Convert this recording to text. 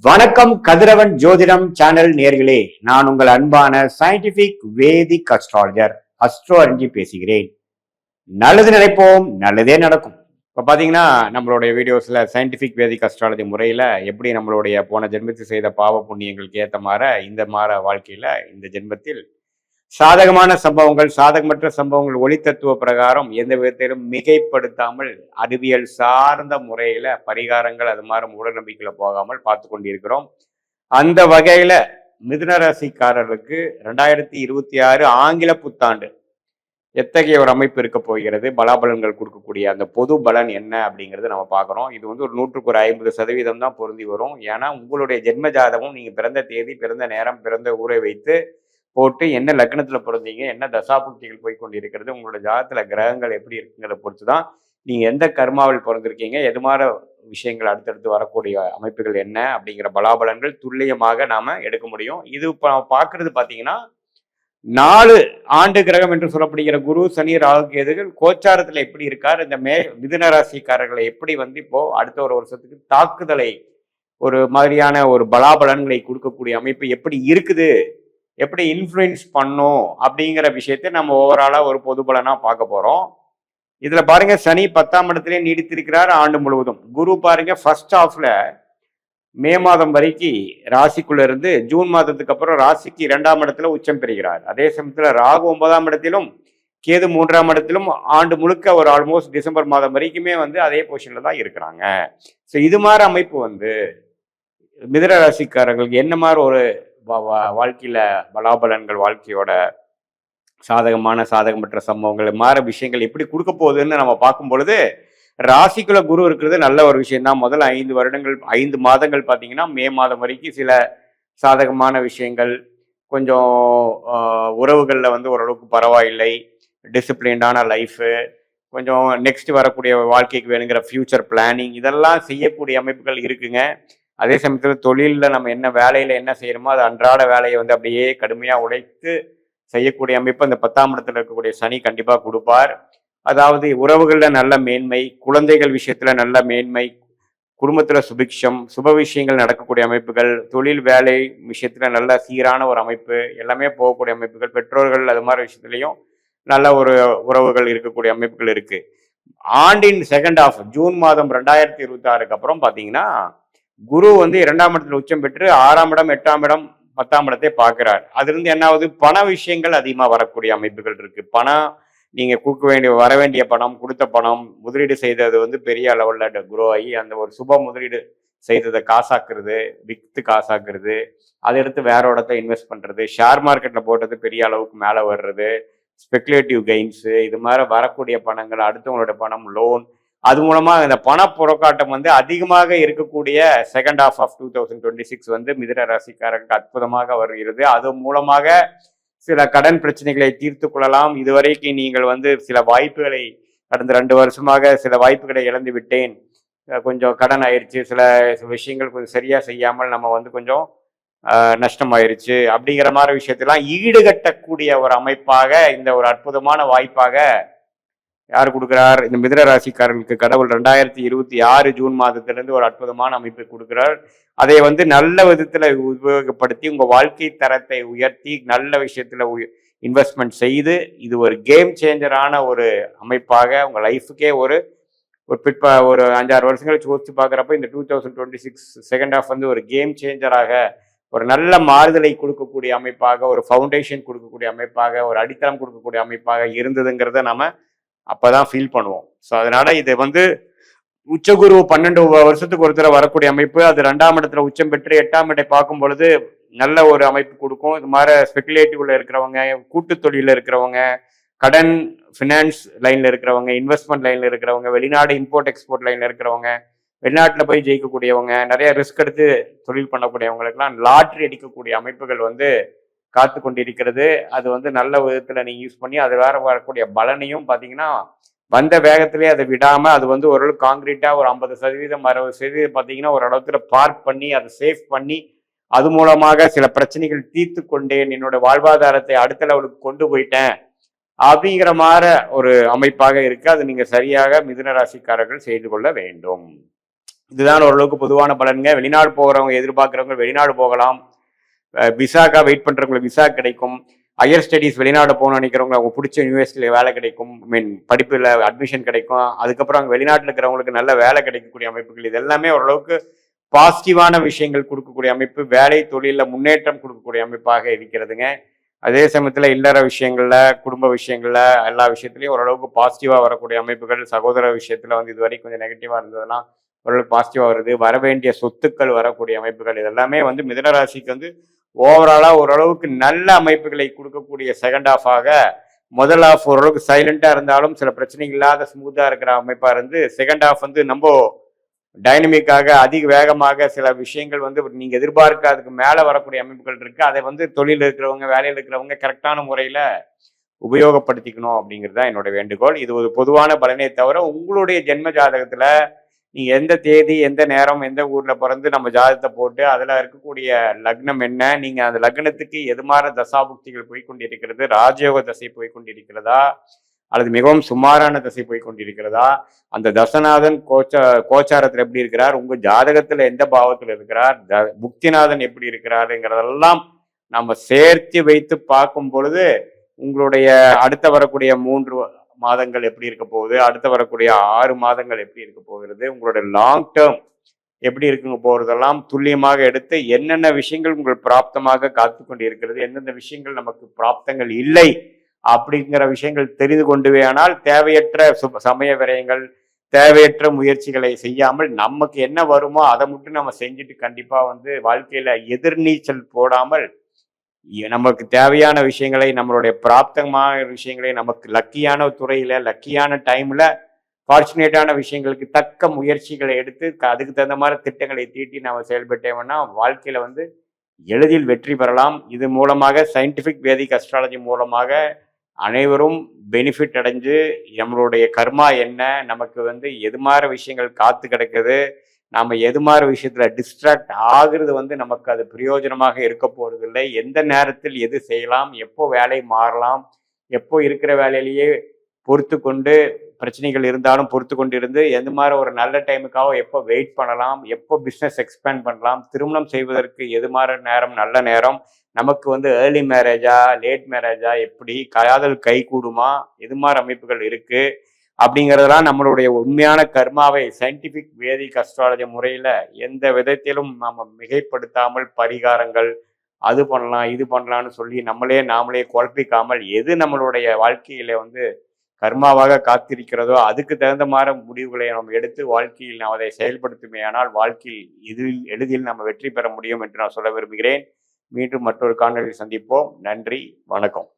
வணக்கம் கதிரவன் ஜோதிடம் சேனல் நேர்களே, நான் உங்கள் அன்பான சயின்டிபிக் வேதிக் அஸ்ட்ராலஜர் அஸ்ட்ரோ அறிஞ்சி பேசுகிறேன். நல்லது நினைப்போம், நல்லதே நடக்கும். இப்ப பாத்தீங்கன்னா நம்மளுடைய வீடியோஸ்ல சயின்டிபிக் வேதிக் அஸ்ட்ராலஜி முறையில எப்படி நம்மளுடைய போன ஜென்மத்தில் செய்த பாவ புண்ணியங்களுக்கு ஏத்த இந்த வாழ்க்கையில இந்த ஜென்மத்தில் சாதகமான சம்பவங்கள், சாதகமற்ற சம்பவங்கள் ஒளி தத்துவ பிரகாரம் எந்த விதத்திலும் மிகைப்படுத்தாமல் அறிவியல் சார்ந்த முறையில பரிகாரங்கள் அது மாதிரி மூட நம்பிக்கையில போகாமல் பார்த்து கொண்டிருக்கிறோம். அந்த வகையில மிதுன ராசிக்காரர்களுக்கு 2026 ஆங்கில புத்தாண்டு எத்தகைய ஒரு அமைப்பு இருக்க போகிறது, பலாபலன்கள் கொடுக்கக்கூடிய அந்த பொது பலன் என்ன அப்படிங்கிறது நம்ம பார்க்குறோம். இது வந்து ஒரு 150% தான் பொருந்தி வரும். ஏன்னா உங்களுடைய ஜென்ம ஜாதகம், நீங்க பிறந்த தேதி, பிறந்த நேரம், பிறந்த ஊரை வைத்து போட்டு என்ன லக்னத்துல பிறந்தீங்க, என்ன தசாபுக்திகள் போய் கொண்டிருக்கிறது, உங்களோட ஜாதகத்துல கிரகங்கள் எப்படி இருக்குங்கிறத பொறுத்து தான் நீங்க எந்த கர்மாவில் பிறந்திருக்கீங்க, எது மாதிரி விஷயங்கள் அடுத்தடுத்து வரக்கூடிய அமைப்புகள் என்ன அப்படிங்கிற பலாபலன்கள் துல்லியமாக நாம எடுக்க முடியும். இது இப்போ பார்க்கறது பார்த்தீங்கன்னா 4 ஆண்டு கிரகம் என்று சொல்லப்படுகிற குரு, சனி, ராகு, கேதுகள் கோச்சாரத்துல எப்படி இருக்கார், இந்த மிதுன ராசிக்காரர்களை எப்படி இப்போ அடுத்த ஒரு வருஷத்துக்கு தாக்குதலை ஒரு மாதிரியான ஒரு பலாபலன்களை கொடுக்கக்கூடிய அமைப்பு எப்படி இருக்குது, எப்படி இன்ஃப்ளூயன்ஸ் பண்ணும் அப்படிங்கிற விஷயத்தை நம்ம ஓவராலா ஒரு பொது பலனா பார்க்க போறோம். இதுல பாருங்க, சனி 10ஆம் இடத்திலே நீடித்திருக்கிறார் ஆண்டு முழுவதும். குரு பாருங்க ஃபர்ஸ்ட் ஹாஃப்ல மே மாதம் வரைக்கும் ராசிக்குள்ள இருந்து ஜூன் மாதத்துக்கு அப்புறம் ராசிக்கு 2ஆம் இடத்துல உச்சம் பெறுகிறார். அதே சமயத்துல ராகு 9ஆம் இடத்திலும் கேது 3ஆம் இடத்திலும் ஆண்டு முழுக்க ஒரு ஆல்மோஸ்ட் டிசம்பர் மாதம் வரைக்குமே அதே பொசிஷன்ல தான் இருக்கிறாங்க. ஸோ இது மாதிரி அமைப்பு மிதுன ராசிக்காரர்களுக்கு என்ன மாதிரி ஒரு வாழ்க்கையில பலாபலன்கள், வாழ்க்கையோட சாதகமற்ற சம்பவங்கள் மாற விஷயங்கள் எப்படி கொடுக்க போகுதுன்னு நம்ம பார்க்கும் பொழுது, ராசிக்குள்ள குரு இருக்கிறது நல்ல ஒரு விஷயம் தான். முதல் 5 மாதங்கள் பார்த்தீங்கன்னா மே மாதம் வரைக்கும் சில சாதகமான விஷயங்கள், கொஞ்சம் உறவுகளில் ஓரளவுக்கு பரவாயில்லை, டிசிப்ளின்டான லைஃபு, கொஞ்சம் நெக்ஸ்ட் வரக்கூடிய வாழ்க்கைக்கு வேணுங்கிற ஃபியூச்சர் பிளானிங், இதெல்லாம் செய்யக்கூடிய அமைப்புகள் இருக்குங்க. அதே சமயத்தில் தொழிலில் நம்ம என்ன வேலையில் என்ன செய்யணுமோ அது அன்றாட வேலையை அப்படியே கடுமையாக உழைத்து செய்யக்கூடிய அமைப்பு அந்த 10ஆம் இடத்துல இருக்கக்கூடிய சனி கண்டிப்பாக கொடுப்பார். அதாவது உறவுகளில் நல்ல மேன்மை, குழந்தைகள் விஷயத்தில் நல்ல மேன்மை, குடும்பத்தில் சுபிக்ஷம், சுப விஷயங்கள் நடக்கக்கூடிய அமைப்புகள், தொழில் வேலை விஷயத்தில் நல்ல சீரான ஒரு அமைப்பு, எல்லாமே போகக்கூடிய அமைப்புகள், பெற்றோர்கள் அது மாதிரி விஷயத்துலையும் நல்ல ஒரு உறவுகள் இருக்கக்கூடிய அமைப்புகள் இருக்கு. ஆண்டின் செகண்ட் ஹாஃப் ஜூன் மாதம் 2026க்கு அப்புறம் பார்த்தீங்கன்னா குரு 2ஆம் இடத்துல உச்சம் பெற்று 6ஆம் இடம், 8ஆம் இடம், 10ஆம் இடத்தை பார்க்கிறார். அதிலிருந்து என்ன ஆகுது, பண விஷயங்கள் அதிகமாக வரக்கூடிய அமைப்புகள் இருக்கு. பணம் நீங்க வர வேண்டிய பணம், கொடுத்த பணம், முதலீடு செய்தது பெரிய அளவில் குரோ ஆகி அந்த ஒரு சுப முதலீடு செய்ததை காசாக்குறது, விற்று காசாக்குறது, அதை எடுத்து வேற இடத்த இன்வெஸ்ட் பண்றது, ஷேர் மார்க்கெட்ல போட்டது பெரிய அளவுக்கு மேலே வர்றது, ஸ்பெகுலேட்டிவ் கெயின்ஸு, இது மாதிரி வரக்கூடிய பணங்கள், அடுத்தவங்களோட பணம், லோன், அது மூலமா இந்த பணப்புறக்காட்டம் அதிகமாக இருக்கக்கூடிய செகண்ட் ஹாஃப் ஆஃப் 2026 மிதுன ராசிக்காரருக்கு அற்புதமாக வருகிறது. அது மூலமாக சில கடன் பிரச்சனைகளை தீர்த்து கொள்ளலாம். இதுவரைக்கும் நீங்கள் சில வாய்ப்புகளை கடந்த 2 வருஷமாக சில வாய்ப்புகளை இழந்து விட்டேன், கொஞ்சம் கடன் ஆயிடுச்சு, சில விஷயங்கள் கொஞ்சம் சரியா செய்யாமல் நம்ம கொஞ்சம் நஷ்டமாயிருச்சு அப்படிங்கிற மாதிரி விஷயத்தெல்லாம் ஈடுகட்டக்கூடிய ஒரு அமைப்பாக இந்த ஒரு அற்புதமான வாய்ப்பாக யார் கொடுக்கிறார், இந்த மிதுன ராசிக்காரர்களுக்கு கடவுள் 2026 ஜூன் மாதத்திலிருந்து ஒரு அற்புதமான அமைப்பை கொடுக்கிறார். அதை நல்ல விதத்துல உபயோகப்படுத்தி உங்க வாழ்க்கை தரத்தை உயர்த்தி நல்ல விஷயத்துல இன்வெஸ்ட்மெண்ட் செய்து இது ஒரு கேம் சேஞ்சரான ஒரு அமைப்பாக உங்க லைஃபுக்கே ஒரு 5-6 வருஷங்கள் யோசிச்சு பார்க்குறப்ப இந்த 2026 செகண்ட் ஹாஃப் ஒரு கேம் சேஞ்சராக, ஒரு நல்ல மாறுதலை கொடுக்கக்கூடிய அமைப்பாக, ஒரு ஃபவுண்டேஷன் கொடுக்கக்கூடிய அமைப்பாக, ஒரு அடித்தளம் கொடுக்கக்கூடிய அமைப்பாக இருந்ததுங்கிறத நாம அப்பதான் ஃபீல் பண்ணுவோம். ஸோ அதனால இது உச்சகுரு 12 வருஷத்துக்கு ஒருத்தர வரக்கூடிய அமைப்பு. அது 2ஆம் இடத்துல உச்சம் பெற்று 8ஆம் இடத்தை பார்க்கும் பொழுது நல்ல ஒரு அமைப்பு கொடுக்கும். இது மாதிரி ஸ்பெகுலேட்டிவ்ல இருக்கிறவங்க, கூட்டு தொழில இருக்கிறவங்க, கடன் ஃபினான்ஸ் லைன்ல இருக்கிறவங்க, இன்வெஸ்ட்மெண்ட் லைன்ல இருக்கிறவங்க, வெளிநாடு இம்போர்ட் எக்ஸ்போர்ட் லைன்ல இருக்கிறவங்க, வெளிநாட்டில் போய் ஜெயிக்கக்கூடியவங்க, நிறைய ரிஸ்க் எடுத்து தொழில் பண்ணக்கூடியவங்களுக்கெல்லாம் லாட்ரி அடிக்கக்கூடிய அமைப்புகள் காத்து கொண்டிருக்கிறது. அது நல்ல விதத்துல நீங்க யூஸ் பண்ணி அது வேற வரக்கூடிய பலனையும் பார்த்தீங்கன்னா வந்த வேகத்திலே அதை விடாம அது ஓரளவு காங்கிரீட்டா ஒரு 50% 60% பார்த்தீங்கன்னா ஒரு இடத்துல பார்க் பண்ணி அதை சேஃப் பண்ணி அது மூலமாக சில பிரச்சனைகள் தீர்த்து கொண்டேன், என்னோட வாழ்வாதாரத்தை அடுத்த லெவலுக்கு கொண்டு போயிட்டேன் அப்படிங்கிற மாதிரி ஒரு அமைப்பாக இருக்கு. அது நீங்க சரியாக மிதுன ராசிக்காரர்கள் செய்து கொள்ள வேண்டும். இதுதான் ஓரளவுக்கு பொதுவான பலன்க. வெளிநாடு போகிறவங்க எதிர்பார்க்குறவங்க வெளிநாடு போகலாம். விசாக்கா வெயிட் பண்ணுறவங்களுக்கு விசா கிடைக்கும். ஹையர் ஸ்டடீஸ் வெளிநாடு போகணும்னு நினைக்கிறவங்க அவங்க பிடிச்ச யூனிவர்சிட்டியில் வேலை கிடைக்கும். படிப்பில் அட்மிஷன் கிடைக்கும். அதுக்கப்புறம் அங்கே வெளிநாட்டில் இருக்கிறவங்களுக்கு நல்ல வேலை கிடைக்கக்கூடிய அமைப்புகள், இது எல்லாமே ஓரளவுக்கு பாசிட்டிவான விஷயங்கள் கொடுக்கக்கூடிய அமைப்பு, வேலை தொழிலில் முன்னேற்றம் கொடுக்கக்கூடிய அமைப்பாக இருக்கிறதுங்க. அதே சமயத்தில் இல்லற விஷயங்கள்ல, குடும்ப விஷயங்கள்ல, எல்லா விஷயத்துலையும் ஓரளவுக்கு பாசிட்டிவாக வரக்கூடிய அமைப்புகள். சகோதர விஷயத்தில் வந்து இதுவரைக்கும் கொஞ்சம் நெகட்டிவாக இருந்ததுன்னா ஓரளவுக்கு பாசிட்டிவாக வருது. வர வேண்டிய சொத்துக்கள் வரக்கூடிய அமைப்புகள், இதெல்லாமே வந்து மிதுனராசிக்கு வந்து ஓவராலாக ஓரளவுக்கு நல்ல அமைப்புகளை கொடுக்கக்கூடிய செகண்ட் ஹாஃபாக, முதல் ஹாஃப் ஓரளவுக்கு சைலண்டாக இருந்தாலும் சில பிரச்சனைகள் இல்லாத ஸ்மூத்தாக இருக்கிற அமைப்பாக இருந்து, செகண்ட் ஹாஃப் வந்து நம்ம டைனமிக்காக அதிக வேகமாக சில விஷயங்கள் வந்து நீங்கள் எதிர்பார்க்காததுக்கு மேலே வரக்கூடிய அமைப்புகள் இருக்குது. அதை வந்து தொழில் இருக்கிறவங்க, வேலையில் இருக்கிறவங்க கரெக்டான முறையில் உபயோகப்படுத்திக்கணும் அப்படிங்கிறது தான் என்னோட வேண்டுகோள். இது ஒரு பொதுவான பலனே தவிர, உங்களுடைய ஜென்ம ஜாதகத்தில் நீங்கள் எந்த தேதி, எந்த நேரம், எந்த ஊரில் பிறந்து நம்ம ஜாதகத்தை போட்டு அதில் இருக்கக்கூடிய லக்னம் என்ன, நீங்கள் அந்த லக்னத்துக்கு எது மாதிரி தசாபுக்திகள் போய்கொண்டிருக்கிறது, ராஜயோக தசை போய்கொண்டிருக்கிறதா அல்லது மிகவும் சுமாரான தசை போய்கொண்டிருக்கிறதா, அந்த தசநாதன் கோச்சாரத்தில் எப்படி இருக்கிறார், உங்கள் ஜாதகத்தில் எந்த பாவத்தில் இருக்கிறார், புக்திநாதன் எப்படி இருக்கிறாருங்கிறதெல்லாம் நம்ம சேர்த்து வைத்து பார்க்கும் பொழுது உங்களுடைய அடுத்த வரக்கூடிய 3 மாதங்கள் எப்படி இருக்க போகுது, அடுத்து வரக்கூடிய 6 மாதங்கள் எப்படி இருக்க போகிறது, உங்களுடைய லாங் டேர்ம் எப்படி இருக்குங்க போகிறதெல்லாம் துல்லியமாக எடுத்து என்னென்ன விஷயங்கள் உங்கள் பிராப்தமாக காத்து கொண்டு இருக்கிறது, எந்தெந்த விஷயங்கள் நமக்கு பிராப்தங்கள் இல்லை அப்படிங்கிற விஷயங்கள் தெரிந்து கொண்டுவேயானால் தேவையற்ற சமய விரயங்கள், தேவையற்ற முயற்சிகளை செய்யாமல் நமக்கு என்ன வருமோ அதை மட்டும் நம்ம செஞ்சுட்டு கண்டிப்பாக வந்து வாழ்க்கையில் எதிர்நீச்சல் போடாமல் நமக்கு தேவையான விஷயங்களை, நம்மளுடைய பிராப்தமான விஷயங்களை, நமக்கு லக்கியான துறையில லக்கியான டைம்ல ஃபார்ச்சுனேட்டான விஷயங்களுக்கு தக்க முயற்சிகளை எடுத்து அதுக்கு தகுந்த மாதிரி திட்டங்களை தீட்டி நம்ம செயல்பட்டோம்னா வாழ்க்கையில வந்து எளிதில் வெற்றி பெறலாம். இது மூலமாக சயின்டிபிக் வேதிக் அஸ்ட்ராலஜி மூலமாக அனைவரும் பெனிஃபிட் அடைஞ்சு நம்மளுடைய கர்மா என்ன, நமக்கு வந்து எது மாதிரி விஷயங்கள் காத்து கிடக்குது, நாம எது மாதிரி விஷயத்துல டிஸ்ட்ராக்ட் ஆகுறது வந்து நமக்கு அது பிரயோஜனமாக இருக்க போறது இல்லை. எந்த நேரத்தில் எது செய்யலாம், எப்போ வேலை மாறலாம், எப்போ இருக்கிற வேலையிலேயே பொறுத்து கொண்டு பிரச்சனைகள் இருந்தாலும் பொறுத்து கொண்டு இருந்து எந்த மாதிரி ஒரு நல்ல டைமுக்காக எப்போ வெயிட் பண்ணலாம், எப்போ பிஸ்னஸ் எக்ஸ்பேண்ட் பண்ணலாம், திருமணம் செய்வதற்கு எது மாதிரி நேரம் நல்ல நேரம், நமக்கு வந்து ஏர்லி மேரேஜா லேட் மேரேஜா, எப்படி காதல் கை கூடுமா, எது மாதிரி அமைப்புகள் இருக்கு அப்படிங்கிறதெல்லாம் நம்மளுடைய உண்மையான கர்மாவை சயின்டிபிக் வேதிக் அஸ்ட்ராலஜி முறையில் எந்த விதத்திலும் நம்ம மிகைப்படுத்தாமல் பரிகாரங்கள் அது பண்ணலாம் இது பண்ணலான்னு சொல்லி நாமளே குழப்பிக்காமல் எது நம்மளுடைய வாழ்க்கையில வந்து கர்மாவாக காத்திருக்கிறதோ அதுக்கு தகுந்த மாதிரி முடிவுகளை நம்ம எடுத்து வாழ்க்கையில் நாம் அதை செயல்படுத்துமையானால் வாழ்க்கையில் எளிதில் நம்ம வெற்றி பெற முடியும் என்று நான் சொல்ல விரும்புகிறேன். மீண்டும் மற்றொரு காணொலியில் சந்திப்போம். நன்றி, வணக்கம்.